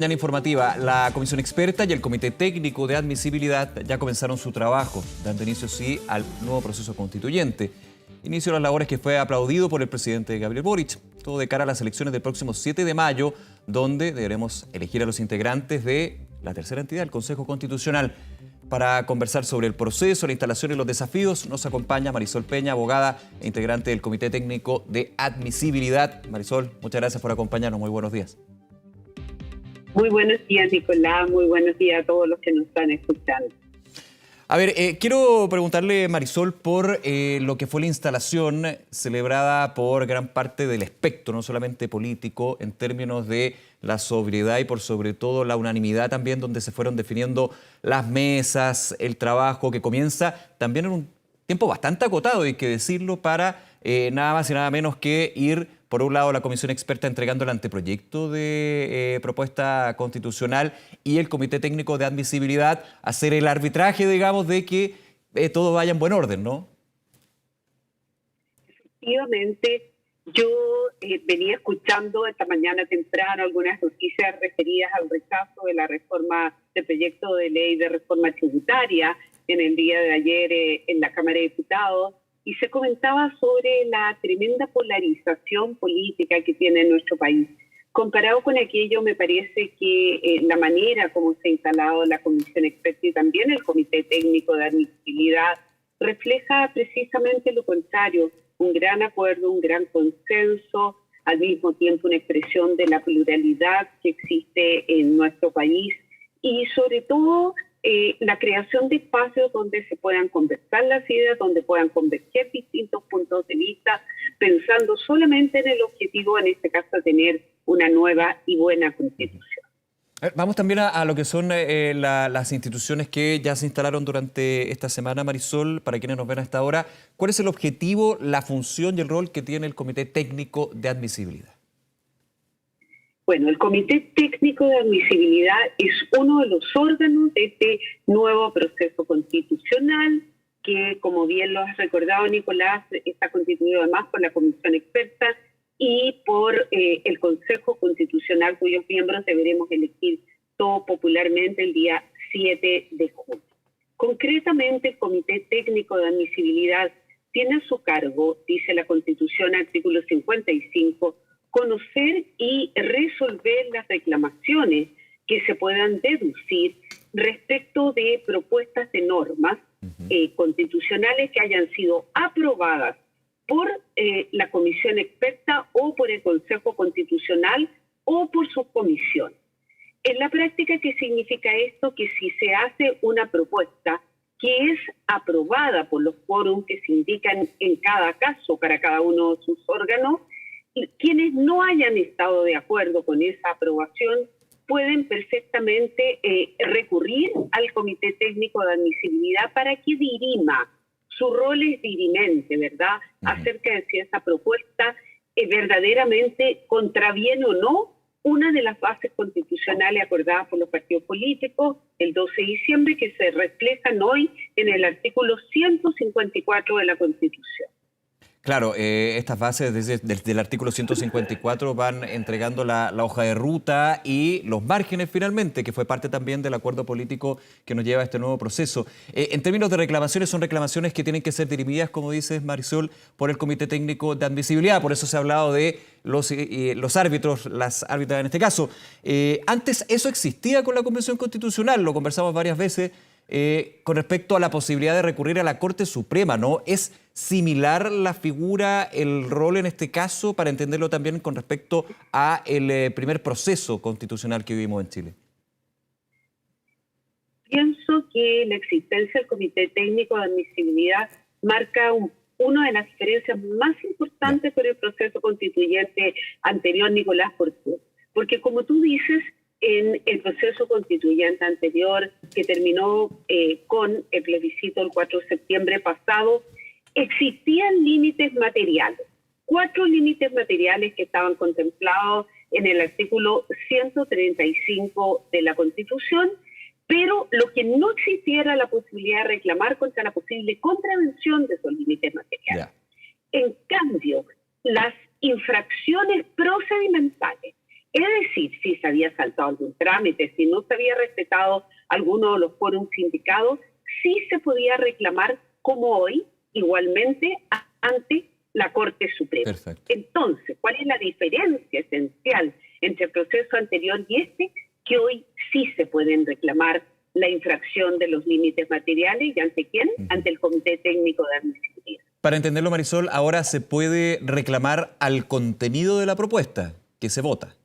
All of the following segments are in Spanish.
Mañana informativa, la Comisión Experta y el Comité Técnico de Admisibilidad ya comenzaron su trabajo, dando inicio sí al nuevo proceso constituyente. Inicio de las labores que fue aplaudido por el presidente Gabriel Boric, todo de cara a las elecciones del próximo 7 de mayo, donde deberemos elegir a los integrantes de la tercera entidad, el Consejo Constitucional. Para conversar sobre el proceso, la instalación y los desafíos, nos acompaña Marisol Peña, abogada e integrante del Comité Técnico de Admisibilidad. Marisol, muchas gracias por acompañarnos. Muy buenos días. Muy buenos días, Nicolás. Muy buenos días a todos los que nos están escuchando. A ver, quiero preguntarle, Marisol, por lo que fue la instalación celebrada por gran parte del espectro, no solamente político, en términos de la sobriedad y por sobre todo la unanimidad también, donde se fueron definiendo las mesas, el trabajo que comienza también en un tiempo bastante acotado, hay que decirlo, para nada más y nada menos que ir, por un lado, la Comisión Experta entregando el anteproyecto de propuesta constitucional y el Comité Técnico de Admisibilidad hacer el arbitraje, digamos, de que todo vaya en buen orden, ¿no? Efectivamente, yo venía escuchando esta mañana temprano algunas noticias referidas al rechazo de la reforma, del proyecto de ley de reforma tributaria en el día de ayer en la Cámara de Diputados. Y se comentaba sobre la tremenda polarización política que tiene nuestro país. Comparado con aquello, me parece que la manera como se ha instalado la Comisión Experta y también el Comité Técnico de Admisibilidad refleja precisamente lo contrario, un gran acuerdo, un gran consenso, al mismo tiempo una expresión de la pluralidad que existe en nuestro país y sobre todo la creación de espacios donde se puedan conversar las ideas, donde puedan converger distintos puntos de vista, pensando solamente en el objetivo, en este caso, de tener una nueva y buena Constitución. Vamos también a lo que son las instituciones que ya se instalaron durante esta semana, Marisol, para quienes nos ven hasta ahora. ¿Cuál es el objetivo, la función y el rol que tiene el Comité Técnico de Admisibilidad? Bueno, el Comité Técnico de Admisibilidad es uno de los órganos de este nuevo proceso constitucional que, como bien lo has recordado, Nicolás, está constituido además por la Comisión Experta y por el Consejo Constitucional, cuyos miembros deberemos elegir todos popularmente el día 7 de junio. Concretamente, el Comité Técnico de Admisibilidad tiene a su cargo, dice la Constitución, artículo 55, conocer y resolver las reclamaciones que se puedan deducir respecto de propuestas de normas constitucionales que hayan sido aprobadas por la Comisión Experta o por el Consejo Constitucional o por su comisión. En la práctica, ¿qué significa esto? Que si se hace una propuesta que es aprobada por los quórums que se indican en cada caso para cada uno de sus órganos, quienes no hayan estado de acuerdo con esa aprobación pueden perfectamente recurrir al Comité Técnico de Admisibilidad para que dirima. Su rol es dirimente, ¿verdad?, acerca de si esa propuesta verdaderamente contraviene o no una de las bases constitucionales acordadas por los partidos políticos el 12 de diciembre, que se reflejan hoy en el artículo 154 de la Constitución. Claro, estas bases desde el artículo 154 van entregando la hoja de ruta y los márgenes finalmente, que fue parte también del acuerdo político que nos lleva a este nuevo proceso. En términos de reclamaciones, son reclamaciones que tienen que ser dirimidas, como dices, Marisol, por el Comité Técnico de Admisibilidad. Por eso se ha hablado de los árbitros, las árbitras en este caso. Antes eso existía con la Convención Constitucional, lo conversamos varias veces, con respecto a la posibilidad de recurrir a la Corte Suprema, ¿no? ¿Es similar la figura, el rol en este caso, para entenderlo también con respecto a el primer proceso constitucional que vivimos en Chile? Pienso que la existencia del Comité Técnico de Admisibilidad marca una de las diferencias más importantes con el proceso constituyente anterior, Nicolás. ¿Por qué? Porque, como tú dices, en el proceso constituyente anterior, que terminó con el plebiscito el 4 de septiembre pasado, existían límites materiales, 4 límites materiales que estaban contemplados en el artículo 135 de la Constitución, pero lo que no existiera la posibilidad de reclamar contra la posible contravención de esos límites materiales. En cambio, las infracciones procedimentales Es decir, si se había saltado algún trámite, si no se había respetado alguno de los quórums indicados, sí se podía reclamar como hoy, igualmente, ante la Corte Suprema. Perfecto. Entonces, ¿cuál es la diferencia esencial entre el proceso anterior y este? Que hoy sí se pueden reclamar la infracción de los límites materiales. ¿Y ante quién? Ante el Comité Técnico de Admisibilidad. Para entenderlo, Marisol, ahora se puede reclamar al contenido de la propuesta que se vota.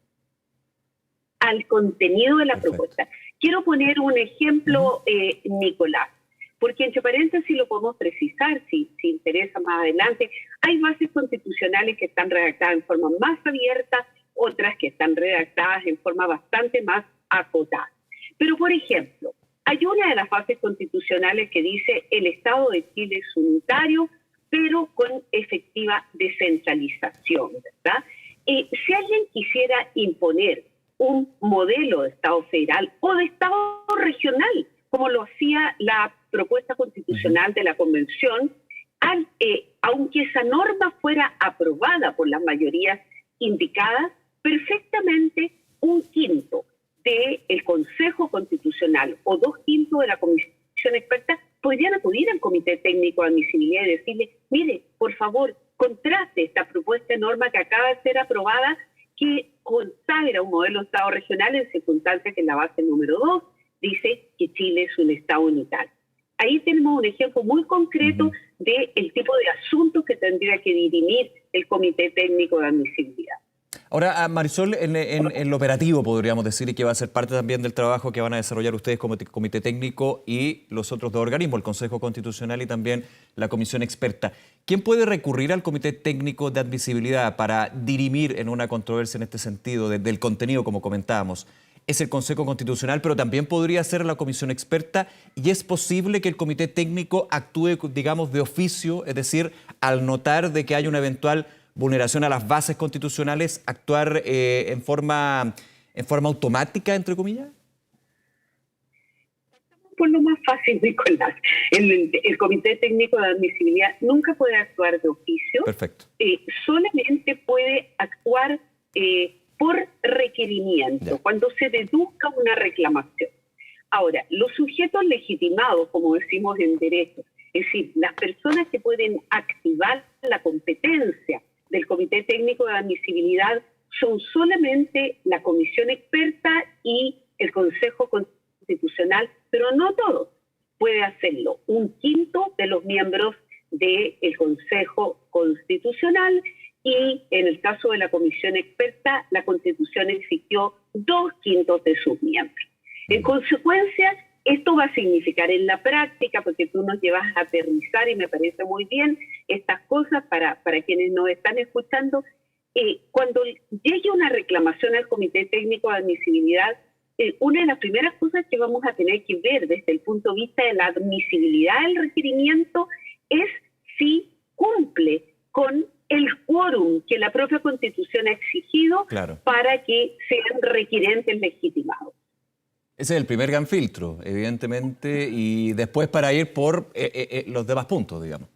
Al contenido de la Perfecto. propuesta. Quiero poner un ejemplo, Nicolás, porque entre paréntesis lo podemos precisar si interesa más adelante. Hay bases constitucionales que están redactadas en forma más abierta, otras que están redactadas en forma bastante más acotada. Pero, por ejemplo, hay una de las bases constitucionales que dice el Estado de Chile es unitario, pero con efectiva descentralización, ¿verdad? Si alguien quisiera imponer un modelo de Estado federal o de Estado regional, como lo hacía la propuesta constitucional de la Convención, aunque esa norma fuera aprobada por las mayorías indicadas, perfectamente un quinto del Consejo Constitucional o 2/5 de la Comisión Experta podrían acudir al Comité Técnico de Admisibilidad y decirle, mire, por favor, contraste esta propuesta de norma que acaba de ser aprobada, que consagra un modelo de Estado regional en circunstancias que en la base número 2 dice que Chile es un Estado unitario. Ahí tenemos un ejemplo muy concreto del tipo de asuntos que tendría que dirimir el Comité Técnico de Admisibilidad. Ahora, Marisol, en lo operativo podríamos decir, y que va a ser parte también del trabajo que van a desarrollar ustedes como Comité Técnico y los otros dos organismos, el Consejo Constitucional y también la Comisión Experta. ¿Quién puede recurrir al Comité Técnico de Admisibilidad para dirimir en una controversia en este sentido, del contenido, como comentábamos? Es el Consejo Constitucional, pero también podría ser la Comisión Experta, y es posible que el Comité Técnico actúe, digamos, de oficio, es decir, al notar de que hay una eventual vulneración a las bases constitucionales, actuar en forma automática, entre comillas? Por lo más fácil, Nicolás. El Comité Técnico de Admisibilidad nunca puede actuar de oficio. Perfecto. Solamente puede actuar por requerimiento, ya, cuando se deduzca una reclamación. Ahora, los sujetos legitimados, como decimos en derecho, es decir, las personas que pueden activar la competencia del Comité Técnico de Admisibilidad son solamente la Comisión Experta y el Consejo Constitucional, pero no todos. Puede hacerlo un quinto de los miembros del Consejo Constitucional, y en el caso de la Comisión Experta, la Constitución exigió 2/5 de sus miembros. En consecuencia, esto va a significar en la práctica, porque tú nos llevas a aterrizar y me parece muy bien estas cosas para quienes nos están escuchando, cuando llegue una reclamación al Comité Técnico de Admisibilidad, una de las primeras cosas que vamos a tener que ver desde el punto de vista de la admisibilidad del requerimiento es si cumple con el quórum que la propia Constitución ha exigido, claro, para que sean requirentes legitimados. Ese es el primer gran filtro, evidentemente, y después para ir por los demás puntos, digamos.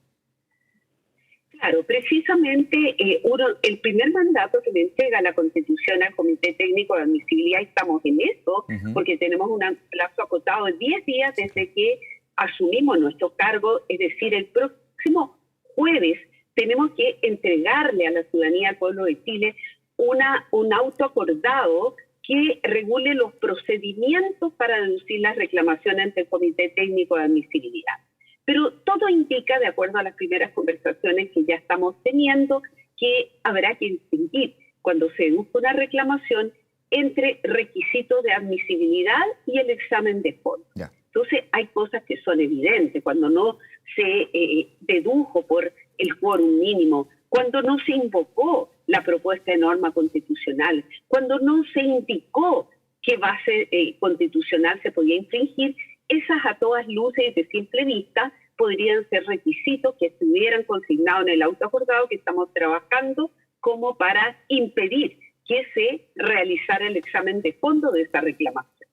Claro, precisamente el primer mandato que le entrega la Constitución al Comité Técnico de Admisibilidad, estamos en eso, porque tenemos un plazo acotado de 10 días desde que asumimos nuestro cargo, es decir, el próximo jueves tenemos que entregarle a la ciudadanía, al pueblo de Chile, un auto acordado que regule los procedimientos para deducir las reclamaciones ante el Comité Técnico de Admisibilidad. Pero todo indica, de acuerdo a las primeras conversaciones que ya estamos teniendo, que habrá que distinguir cuando se deduzca una reclamación entre requisitos de admisibilidad y el examen de fondo. Yeah. Entonces hay cosas que son evidentes, cuando no se dedujo por el quórum mínimo, cuando no se invocó la propuesta de norma constitucional, cuando no se indicó qué base constitucional se podía infringir, esas a todas luces y de simple vista podrían ser requisitos que estuvieran consignados en el auto acordado que estamos trabajando como para impedir que se realizara el examen de fondo de esa reclamación.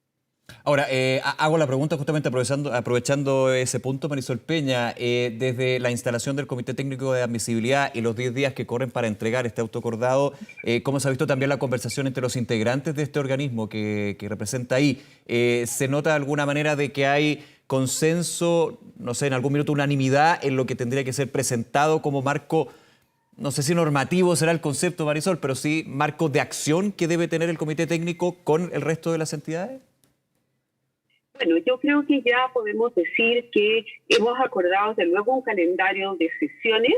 Ahora, hago la pregunta justamente aprovechando ese punto, Marisol Peña, desde la instalación del Comité Técnico de Admisibilidad y los 10 días que corren para entregar este auto acordado, ¿cómo se ha visto también la conversación entre los integrantes de este organismo que representa ahí? ¿Se nota de alguna manera de que hay consenso, no sé, en algún minuto unanimidad en lo que tendría que ser presentado como marco, no sé si normativo será el concepto, Marisol, pero sí marco de acción que debe tener el Comité Técnico con el resto de las entidades? Bueno, yo creo que ya podemos decir que hemos acordado desde luego un calendario de sesiones.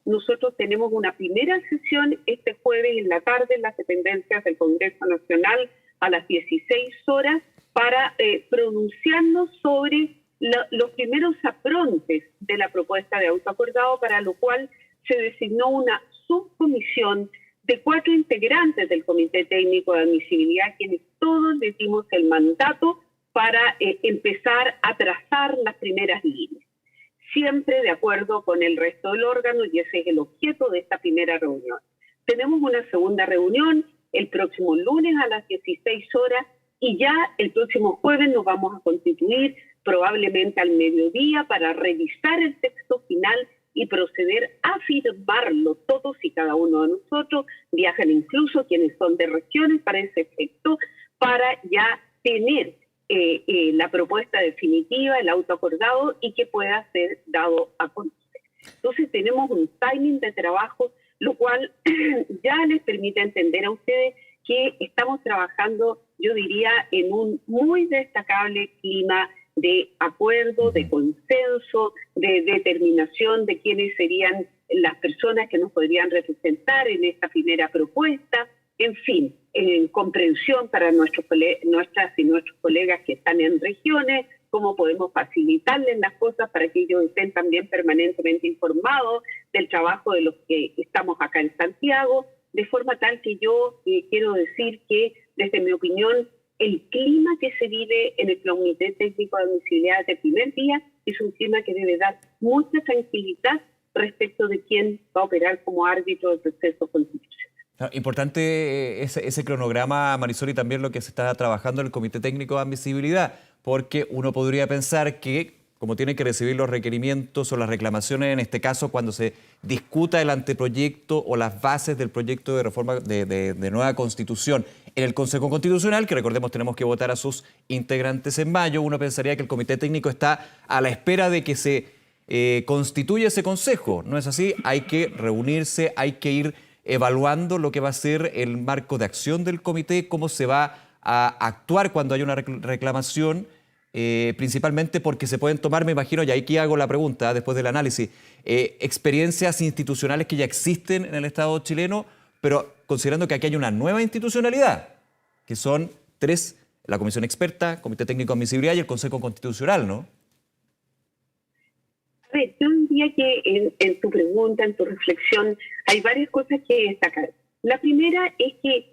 Nosotros tenemos una primera sesión este jueves en la tarde en las dependencias del Congreso Nacional a las 16 horas para pronunciarnos sobre los primeros aprontes de la propuesta de autoacordado, para lo cual se designó una subcomisión de 4 integrantes del Comité Técnico de Admisibilidad, quienes todos les dimos el mandato para empezar a trazar las primeras líneas, siempre de acuerdo con el resto del órgano, y ese es el objeto de esta primera reunión. Tenemos una segunda reunión el próximo lunes a las 16 horas y ya el próximo jueves nos vamos a constituir probablemente al mediodía para revisar el texto final y proceder a firmarlo todos y cada uno de nosotros. Viajan incluso quienes son de regiones para ese efecto, para ya tener la propuesta definitiva, el autoacordado, y que pueda ser dado a conocer. Entonces tenemos un timing de trabajo, lo cual ya les permite entender a ustedes que estamos trabajando, yo diría, en un muy destacable clima de acuerdo, de consenso, de determinación de quiénes serían las personas que nos podrían representar en esta primera propuesta, en fin, en comprensión para nuestras y nuestros colegas que están en regiones, cómo podemos facilitarles las cosas para que ellos estén también permanentemente informados del trabajo de los que estamos acá en Santiago, de forma tal que yo quiero decir que, desde mi opinión, el clima que se vive en el Comité Técnico de Admisibilidad desde el primer día es un clima que debe dar mucha tranquilidad respecto de quién va a operar como árbitro del proceso constitucional. Importante ese cronograma, Marisol, y también lo que se está trabajando en el Comité Técnico de Admisibilidad, porque uno podría pensar que, como tienen que recibir los requerimientos o las reclamaciones, en este caso, cuando se discuta el anteproyecto o las bases del proyecto de reforma de nueva Constitución en el Consejo Constitucional, que recordemos tenemos que votar a sus integrantes en mayo, uno pensaría que el Comité Técnico está a la espera de que se constituya ese Consejo. ¿No es así? Hay que reunirse, hay que ir evaluando lo que va a ser el marco de acción del comité, cómo se va a actuar cuando haya una reclamación, principalmente porque se pueden tomar, me imagino, y aquí hago la pregunta después del análisis, experiencias institucionales que ya existen en el Estado chileno, pero considerando que aquí hay una nueva institucionalidad, que son 3, la Comisión Experta, Comité Técnico de Admisibilidad y el Consejo Constitucional, ¿no? A ver, yo diría que en tu pregunta, en tu reflexión, hay varias cosas que destacar. La primera es que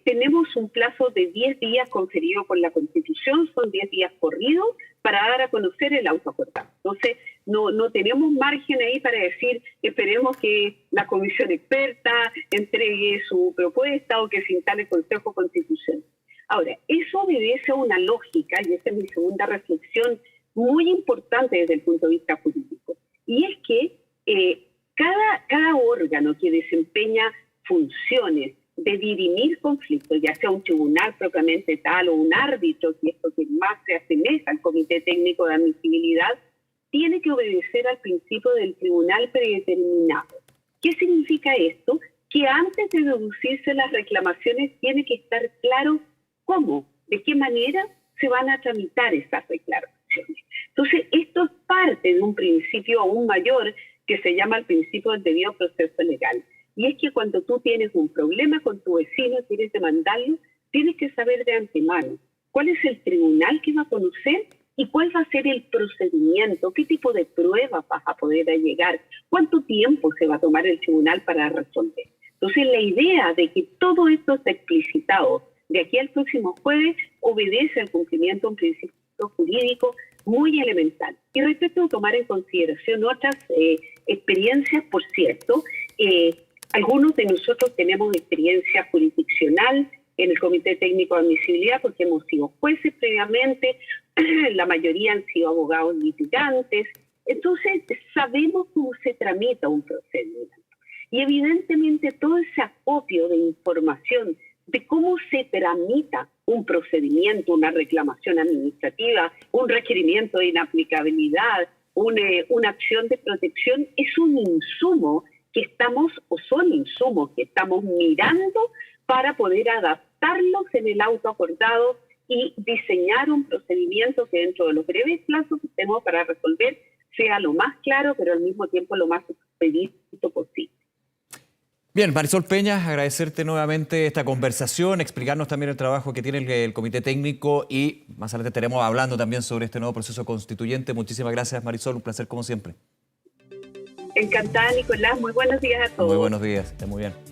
tenemos un plazo de 10 días conferido por la Constitución, son 10 días corridos para dar a conocer el autoacordado. Entonces, no tenemos margen ahí para decir, esperemos que la Comisión Experta entregue su propuesta o que se instale el Consejo Constitucional. Ahora, eso obedece a una lógica, y esa es mi segunda reflexión, muy importante desde el punto de vista jurídico, y es que cada órgano que desempeña funciones de dirimir conflictos, ya sea un tribunal propiamente tal o un árbitro, que esto que más se asemeja al Comité Técnico de Admisibilidad, tiene que obedecer al principio del tribunal predeterminado. ¿Qué significa esto? Que antes de deducirse las reclamaciones tiene que estar claro cómo, de qué manera se van a tramitar esas reclamaciones. Entonces, esto es parte de un principio aún mayor que se llama el principio del debido proceso legal. Y es que cuando tú tienes un problema con tu vecino, quieres demandarlo, tienes que saber de antemano cuál es el tribunal que va a conocer y cuál va a ser el procedimiento, qué tipo de pruebas vas a poder allegar, cuánto tiempo se va a tomar el tribunal para resolver. Entonces, la idea de que todo esto esté explicitado de aquí al próximo jueves obedece al cumplimiento de un principio jurídico muy elemental. Y respecto a tomar en consideración otras experiencias, por cierto, algunos de nosotros tenemos experiencia jurisdiccional en el Comité Técnico de Admisibilidad porque hemos sido jueces previamente, la mayoría han sido abogados litigantes, entonces sabemos cómo se tramita un procedimiento. Y evidentemente todo ese acopio de información de cómo se tramita un procedimiento, una reclamación administrativa, un requerimiento de inaplicabilidad, una acción de protección, es un insumo que son insumos que estamos mirando para poder adaptarlos en el auto acordado y diseñar un procedimiento que dentro de los breves plazos que tenemos para resolver sea lo más claro, pero al mismo tiempo lo más expedito posible. Bien, Marisol Peña, agradecerte nuevamente esta conversación, explicarnos también el trabajo que tiene el Comité Técnico y más adelante estaremos hablando también sobre este nuevo proceso constituyente. Muchísimas gracias, Marisol, un placer como siempre. Encantada, Nicolás. Muy buenos días a todos. Muy buenos días, esté muy bien.